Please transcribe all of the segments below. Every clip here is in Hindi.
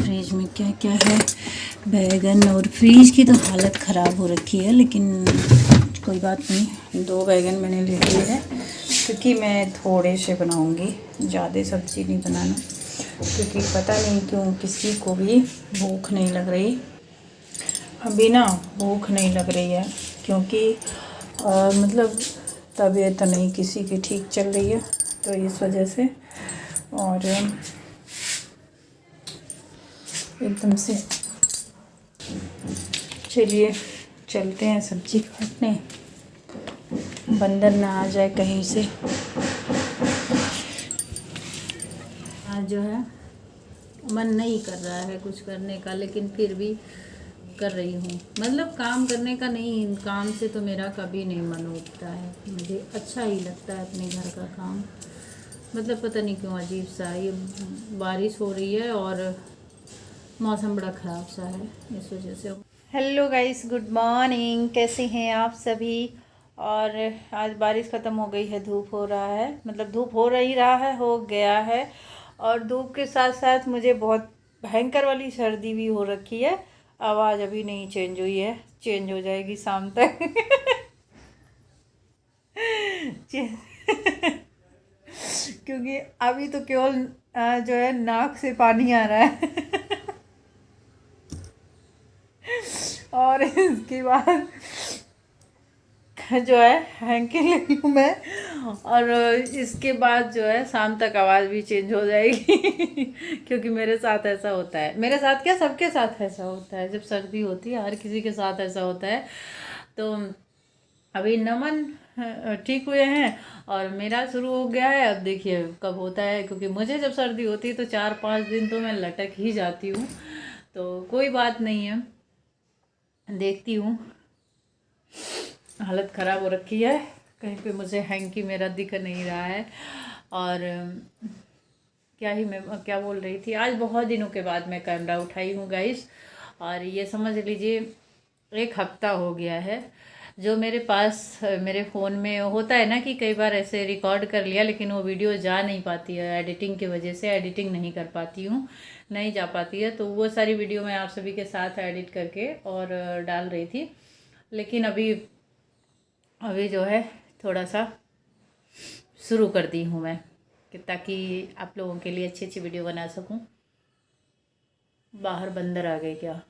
फ्रिज में क्या क्या है। बैगन, और फ्रिज की तो हालत ख़राब हो रखी है, लेकिन कोई बात नहीं। 2 बैगन मैंने ले लिए हैं, क्योंकि मैं थोड़े से बनाऊंगी, ज़्यादा सब्ज़ी नहीं बनाना, क्योंकि पता नहीं क्यों किसी को भी भूख नहीं लग रही अभी ना, भूख नहीं लग रही है, क्योंकि मतलब तबीयत नहीं किसी की ठीक चल रही है, तो इस वजह से। और एकदम से चलिए चलते हैं सब्ज़ी काटने, बंदर ना आ जाए कहीं से। आज जो है मन नहीं कर रहा है कुछ करने का, लेकिन फिर भी कर रही हूँ। मतलब काम करने का नहीं, काम से तो मेरा कभी नहीं मन उठता है, मुझे अच्छा ही लगता है अपने घर का काम। मतलब पता नहीं क्यों अजीब सा, ये बारिश हो रही है और मौसम बड़ा ख़राब सा है, इस वजह से। हेलो गाइस, गुड मॉर्निंग, कैसे हैं आप सभी। और आज बारिश ख़त्म हो गई है, धूप हो रहा है, मतलब धूप हो रही रहा है, हो गया है। और धूप के साथ साथ मुझे बहुत भयंकर वाली सर्दी भी हो रखी है। आवाज़ अभी नहीं चेंज हुई है, चेंज हो जाएगी शाम तक। क्योंकि अभी तो केवल जो है नाक से पानी आ रहा है। और इसके बाद जो है हैंकी ले लूँ मैं, और इसके बाद जो है शाम तक आवाज़ भी चेंज हो जाएगी। क्योंकि मेरे साथ ऐसा होता है, मेरे साथ क्या सबके साथ ऐसा होता है, जब सर्दी होती है हर किसी के साथ ऐसा होता है। तो अभी नमन ठीक हुए हैं और मेरा शुरू हो गया है, अब देखिए कब होता है, क्योंकि मुझे जब सर्दी होती है तो 4-5 दिन तो मैं लटक ही जाती हूँ। तो कोई बात नहीं है, देखती हूँ। हालत ख़राब हो रखी है, कहीं पे मुझे हैंकी मेरा दिख नहीं रहा है। और क्या ही मैं क्या बोल रही थी, आज बहुत दिनों के बाद मैं कैमरा उठाई हूँ गाइस, और ये समझ लीजिए 1 हफ्ता हो गया है। जो मेरे पास मेरे फ़ोन में होता है ना कि कई बार ऐसे रिकॉर्ड कर लिया, लेकिन वो वीडियो जा नहीं पाती है एडिटिंग की वजह से, एडिटिंग नहीं कर पाती हूँ, नहीं जा पाती है। तो वो सारी वीडियो मैं आप सभी के साथ एडिट करके और डाल रही थी। लेकिन अभी जो है थोड़ा सा शुरू कर दी हूँ मैं, कि ताकि आप लोगों के लिए अच्छी अच्छी वीडियो बना सकूँ। बाहर बंदर आ गए क्या,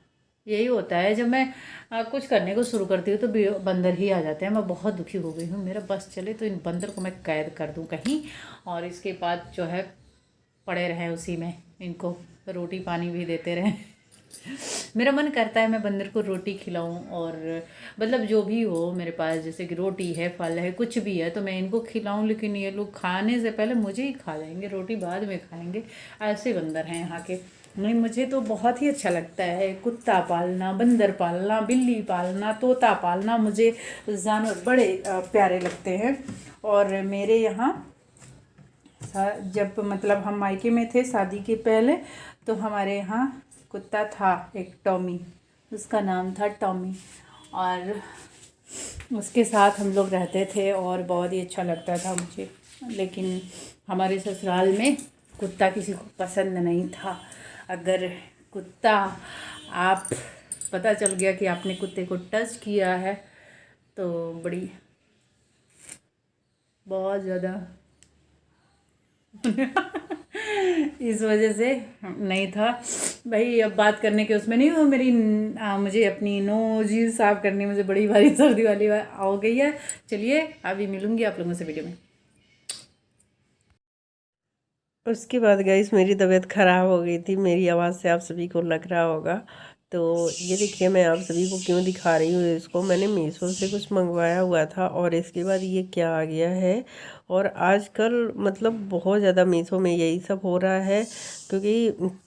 यही होता है जब मैं कुछ करने को शुरू करती हूँ तो बंदर ही आ जाते हैं। मैं बहुत दुखी हो गई हूँ, मेरा बस चले तो इन बंदर को मैं कैद कर दूँ कहीं, और इसके बाद जो है पड़े रहें उसी में, इनको रोटी पानी भी देते रहें। मेरा मन करता है मैं बंदर को रोटी खिलाऊं, और मतलब जो भी हो मेरे पास, जैसे कि रोटी है, फल है, कुछ भी है तो मैं इनको खिलाऊं, लेकिन ये लोग खाने से पहले मुझे ही खा जाएंगे, रोटी बाद में खाएंगे। ऐसे बंदर हैं यहाँ के। नहीं, मुझे तो बहुत ही अच्छा लगता है कुत्ता पालना, बंदर पालना, बिल्ली पालना, तोता पालना, मुझे जानवर बड़े प्यारे लगते हैं। और मेरे यहाँ जब मतलब हम मायके में थे शादी के पहले, तो हमारे यहाँ कुत्ता था एक टॉमी, उसका नाम था टॉमी, और उसके साथ हम लोग रहते थे और बहुत ही अच्छा लगता था मुझे। लेकिन हमारे ससुराल में कुत्ता किसी को पसंद नहीं था। अगर कुत्ता आप पता चल गया कि आपने कुत्ते को टच किया है तो बड़ी बहुत ज़्यादा इस वजह से नहीं था भाई। अब बात करने के उसमें नहीं हो, मुझे अपनी नोज साफ करनी मुझे बड़ी भारी सर्दी वाली हो गई है। चलिए अभी मिलूंगी आप लोगों से वीडियो में। उसके बाद गाइस मेरी तबीयत ख़राब हो गई थी, मेरी आवाज़ से आप सभी को लग रहा होगा। तो ये देखिए मैं आप सभी को क्यों दिखा रही हूँ इसको, मैंने मीशो से कुछ मंगवाया हुआ था और इसके बाद ये क्या आ गया है। और आजकल मतलब बहुत ज़्यादा मीशो में यही सब हो रहा है, क्योंकि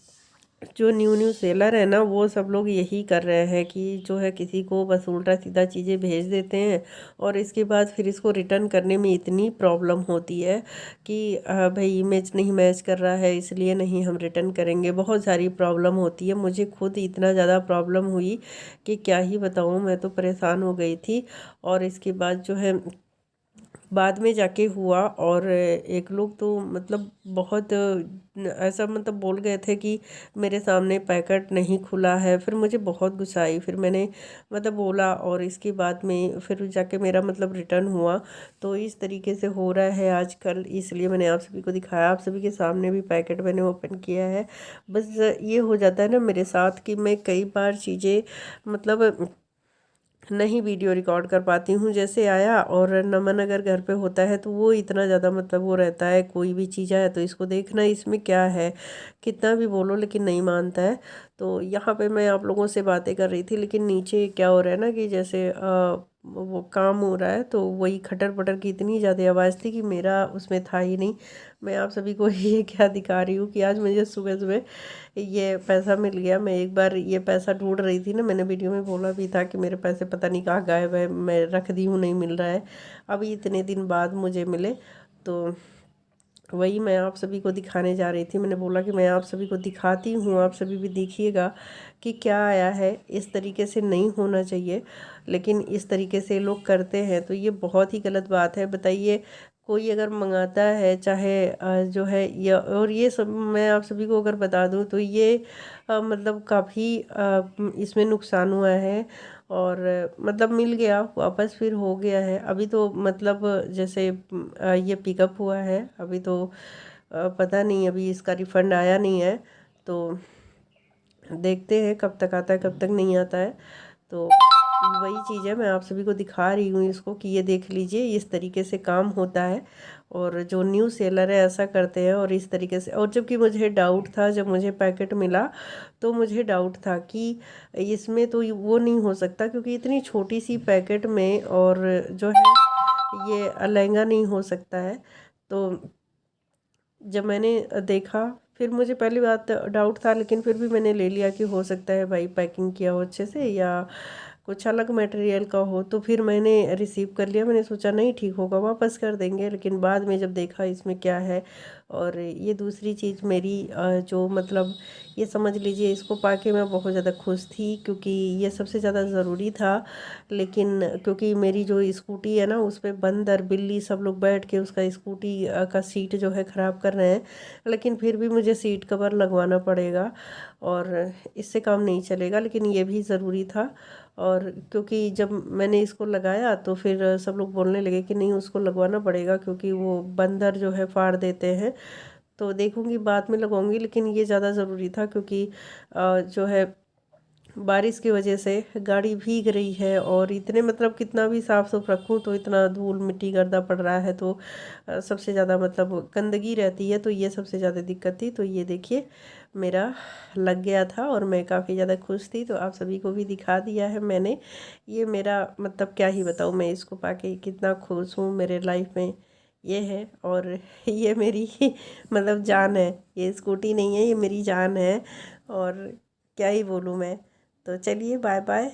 जो न्यू न्यू सेलर है ना वो सब लोग यही कर रहे हैं कि जो है किसी को बस उल्टा सीधा चीज़ें भेज देते हैं, और इसके बाद फिर इसको रिटर्न करने में इतनी प्रॉब्लम होती है कि भाई इमेज नहीं मैच कर रहा है इसलिए नहीं हम रिटर्न करेंगे। बहुत सारी प्रॉब्लम होती है, मुझे खुद इतना ज़्यादा प्रॉब्लम हुई कि क्या ही बताऊँ, मैं तो परेशान हो गई थी। और इसके बाद जो है बाद में जाके हुआ। और एक लोग तो मतलब बहुत ऐसा मतलब बोल गए थे कि मेरे सामने पैकेट नहीं खुला है। फिर मुझे बहुत गुस्सा आई, फिर मैंने मतलब बोला और इसके बाद में फिर जाके मेरा मतलब रिटर्न हुआ। तो इस तरीके से हो रहा है आजकल, इसलिए मैंने आप सभी को दिखाया। आप सभी के सामने भी पैकेट मैंने ओपन किया है। बस ये हो जाता है ना मेरे साथ कि मैं कई बार चीज़ें मतलब नहीं वीडियो रिकॉर्ड कर पाती हूँ। जैसे आया और नमन अगर घर पे होता है तो वो इतना ज़्यादा मतलब वो रहता है, कोई भी चीज़ आया तो इसको देखना इसमें क्या है, कितना भी बोलो लेकिन नहीं मानता है। तो यहाँ पे मैं आप लोगों से बातें कर रही थी, लेकिन नीचे क्या हो रहा है ना कि जैसे वो काम हो रहा है, तो वही खटर पटर की इतनी ज़्यादा आवाज़ थी कि मेरा उसमें था ही नहीं। मैं आप सभी को ये क्या दिखा रही हूँ कि आज मुझे सुबह सुबह ये पैसा मिल गया। मैं एक बार ये पैसा ढूंढ रही थी ना, मैंने वीडियो में बोला भी था कि मेरे पैसे पता नहीं कहाँ गायब है, मैं रख दी हूँ नहीं मिल रहा है। अभी इतने दिन बाद मुझे मिले, तो वही मैं आप सभी को दिखाने जा रही थी। मैंने बोला कि मैं आप सभी को दिखाती हूँ, आप सभी भी देखिएगा कि क्या आया है। इस तरीके से नहीं होना चाहिए, लेकिन इस तरीके से लोग करते हैं तो ये बहुत ही गलत बात है। बताइए, कोई अगर मंगाता है चाहे जो है ये, और ये सब मैं आप सभी को अगर बता दूं तो ये मतलब काफ़ी इसमें नुकसान हुआ है। और मतलब मिल गया वापस, फिर हो गया है। अभी तो मतलब जैसे ये पिकअप हुआ है, अभी तो पता नहीं अभी इसका रिफ़ंड आया नहीं है। तो देखते हैं कब तक आता है कब तक नहीं आता है। तो वही चीज़ है, मैं आप सभी को दिखा रही हूँ इसको कि ये देख लीजिए इस तरीके से काम होता है। और जो न्यू सेलर है ऐसा करते हैं और इस तरीके से। और जबकि मुझे डाउट था, जब मुझे पैकेट मिला तो मुझे डाउट था कि इसमें तो वो नहीं हो सकता, क्योंकि इतनी छोटी सी पैकेट में और जो है ये लहंगा नहीं हो सकता है। तो जब मैंने देखा, फिर मुझे पहली बात डाउट था, लेकिन फिर भी मैंने ले लिया कि हो सकता है भाई पैकिंग किया हो अच्छे से या कुछ अलग मटेरियल का हो। तो फिर मैंने रिसीव कर लिया। मैंने सोचा नहीं ठीक होगा वापस कर देंगे, लेकिन बाद में जब देखा इसमें क्या है। और ये दूसरी चीज़ मेरी जो मतलब ये समझ लीजिए, इसको पाके मैं बहुत ज़्यादा खुश थी, क्योंकि ये सबसे ज़्यादा ज़रूरी था। लेकिन क्योंकि मेरी जो स्कूटी है ना उस पर बंदर बिल्ली सब लोग बैठ के उसका स्कूटी का सीट जो है ख़राब कर रहे हैं, लेकिन फिर भी मुझे सीट कवर लगवाना पड़ेगा और इससे काम नहीं चलेगा। लेकिन ये भी ज़रूरी था। और क्योंकि जब मैंने इसको लगाया तो फिर सब लोग बोलने लगे कि नहीं उसको लगवाना पड़ेगा, क्योंकि वो बंदर जो है फाड़ देते हैं। तो देखूंगी बाद में लगाऊंगी, लेकिन ये ज़्यादा ज़रूरी था, क्योंकि जो है बारिश की वजह से गाड़ी भीग रही है। और इतने मतलब कितना भी साफ़ सुफ रखूँ तो इतना धूल मिट्टी गर्दा पड़ रहा है, तो सबसे ज़्यादा मतलब गंदगी रहती है, तो ये सबसे ज़्यादा दिक्कत थी। तो ये देखिए मेरा लग गया था और मैं काफ़ी ज़्यादा खुश थी, तो आप सभी को भी दिखा दिया है मैंने। ये मेरा मतलब क्या ही बताऊँ, मैं इसको पाके कितना खुश हूँ। मेरे लाइफ में ये है, और ये मेरी मतलब जान है। ये स्कूटी नहीं है, ये मेरी जान है। और क्या ही बोलूँ मैं। तो चलिए बाय बाय।